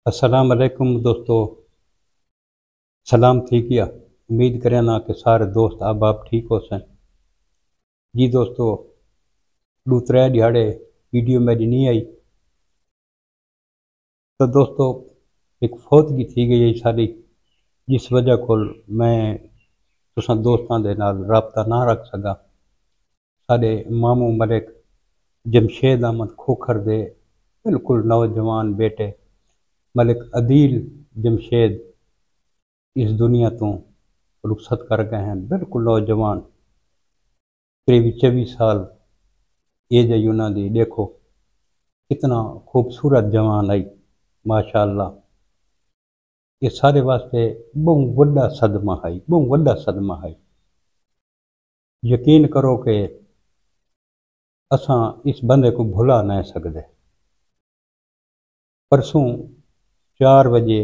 अस्सलाम वालेकुम दोस्तों। सलाम थी किया। उम्मीद करें ना कि सारे दोस्त आप ठीक हो सन। जी दोस्तों, दो त्रै दिहाड़े वीडियो मेरी नहीं आई तो दोस्तों एक फौतगी थी गई है सारी, जिस वजह को मैं तुसां दोस्तां दे नाल राबता ना रख सका। साढ़े मामू मलिक जमशेद अहमद खोखर दे बिल्कुल नौजवान बेटे मलिक अदील जमशेद इस दुनिया तो रुखसत कर गए हैं। बिल्कुल नौजवान, करीब 24 साल एज आई उन्हों की। देखो कितना खूबसूरत जवान आई, माशाअल्लाह। ये सारे वास्ते बहुत वड्डा सदमा है, बहुत वड्डा सदमा है। यकीन करो कि असां इस बंदे को भुला नहीं सकते। परसों 4 बजे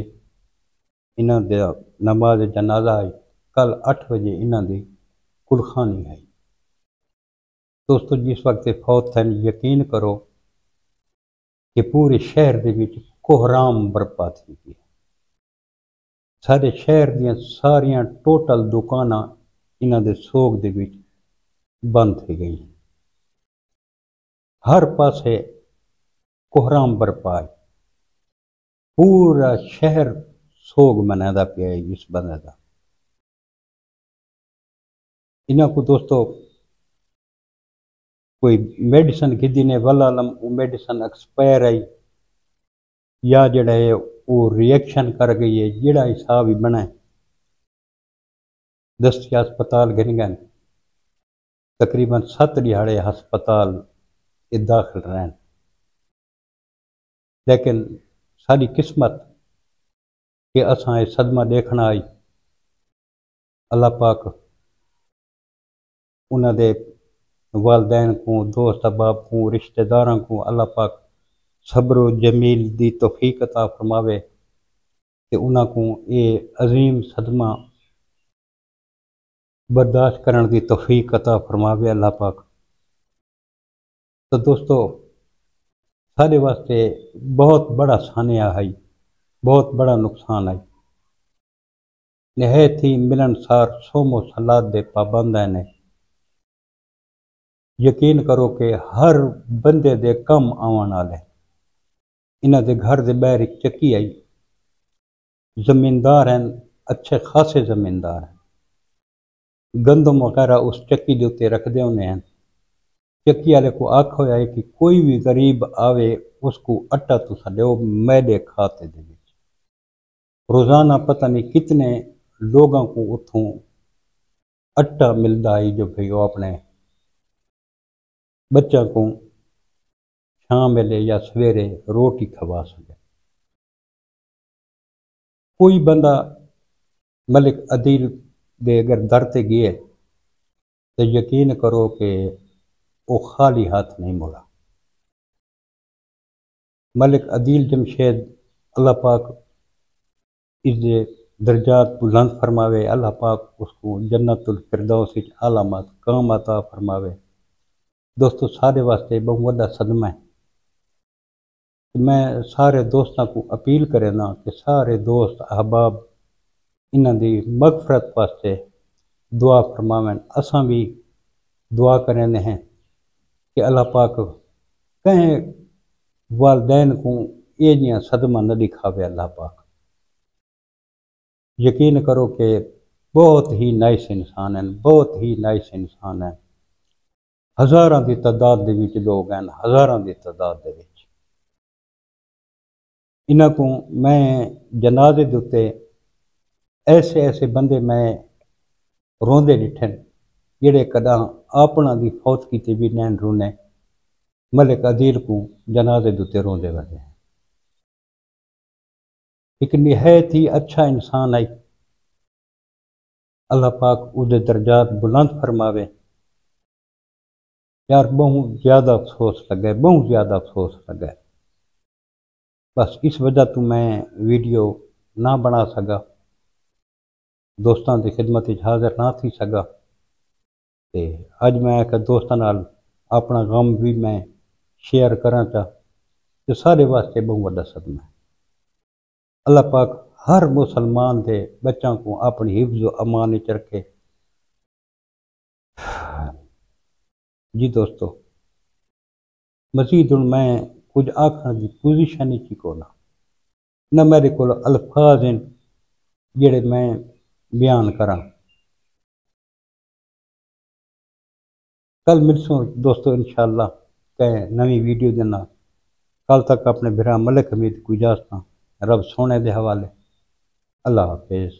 इन्हों का नमाज जनाजा आई, कल 8 बजे इन्हों की कुलखानी आई। दोस्तों जिस वक्त फौत थे, यकीन करो कि पूरे शहर के विच कोहराम बरपा थी गई। सारे शहर दियां सारियां टोटल दुकाना इन्हां दे सोग दे विच बंद थी गई। हर पासे कोहराम बरपा है। पूरा शहर सोग मनादा पिया है इस बंदे का। इन्हां को दोस्तों कोई मेडिसन की ने वलालम वो मेडिसन एक्सपायर आई या जड़ा है वो रिएक्शन कर गई है, जड़ा हिसाब ही बना है। दस्ती हस्पताल गिन गए, तकरीबन 7 दिहाड़े हस्पताल दाखिल रहन। लेकिन सारी किस्मत कि असां ये सदमा देखना आई। अल्लाह पाक उन्होंने वालदैन को, दोस्त अहबाब को, रिश्तेदारों को अल्लाह पाक सब्र जमील दी तौफीक अता फरमावे कि उन्हों को ये अजीम सदमा बर्दाश्त करने की तौफीक अता फरमावे अल्लाह पाक। तो दोस्तों सारे वास्ते बहुत बड़ा सानिया है, बहुत बड़ा नुकसान है। नहायत ही मिलनसार सोमो सलाद दे पाबंद ने। यकीन करो कि हर बंदे दे कम आवन वाले। इन्हां दे घर दे बाहर एक चक्की आई, जमींदार हैं, अच्छे खासे जमींदार हैं। गंदम वगैरह उस चक्की के उत्ते रखते होने हैं। चक्की वाले को आखो है कि कोई भी गरीब आवे उसको आटा तुसा दो मैदे खाते दे विच। रोजाना पता नहीं कितने लोगों को उतों आटा मिलता है जो भाई वो अपने बच्चों को शाम वेले या सवेरे रोटी खवा सके। कोई बंदा मलिक अदील दे अगर दर ते गए तो यकीन करो कि वो खाली हाथ नहीं मुड़ा। मलिक अदील जमशेद अल्लाह पाक इसके दर्जात बुलंद फरमावे। अल्लाह पाक उसको जन्नतुल फिरदौस विच आला मकाम अता फरमावे। दोस्तों सारे वास्ते बहुत बड़ा सदमा है। मैं सारे दोस्तों को अपील करे ना कि सारे दोस्त अहबाब इन्हां दी मगफरत वास्ते दुआ फरमावें। असां भी दुआ करें हैं कि अल्लाह पाक कहीं वालदैन को ये जियां सदमा न दिखावे। अल्लाह पाक यकीन करो कि बहुत ही नाइस इंसान हैं, बहुत ही नाइस इंसान हैं। हज़ारां की तादाद दे विच लोग हैं, हज़ारां की तादाद दे विच। इन्हां को मैं जनाजे दे उत्ते ऐसे ऐसे बंदे मैं रोंदे डिठे जिहड़े कदा अपना दी फौतगी ते भी नैन रोने। मलिक अदील को जनाजे दे उत्ते रोंदे वजे हैं। एक निहायत ही अच्छा इंसान है। अल्लाह पाक उसके दर्जात बुलंद फरमावे। यार बहुत ज़्यादा अफसोस लगे, बहुत ज़्यादा अफसोस लगे। बस इस वजह तो मैं वीडियो ना बना सका, दोस्तों की खिदमत हाजिर ना थी सका। तो अज मैं एक दोस्तों नाल अपना गम भी मैं शेयर करा चाह, तो सारे वास्ते बहुत बड़ा सदमा है। अल्लाह पाक हर मुसलमान के बच्चों को अपनी हिफ्ज़ अमान विच रखे। जी दोस्तों, मज़ीद हुण मैं कुछ आखण की पोजीशन ही कोना, न मेरे को अल्फाज हैं जिहड़े मैं बयान करा। कल मिलसूँ दोस्तों इंशाअल्लाह कै नवी वीडियो दे नाल। कल तक अपने बिरा मलिक हमीद को इजाज़त। रब सोने दे हवाले। अल्लाह हाफिज़।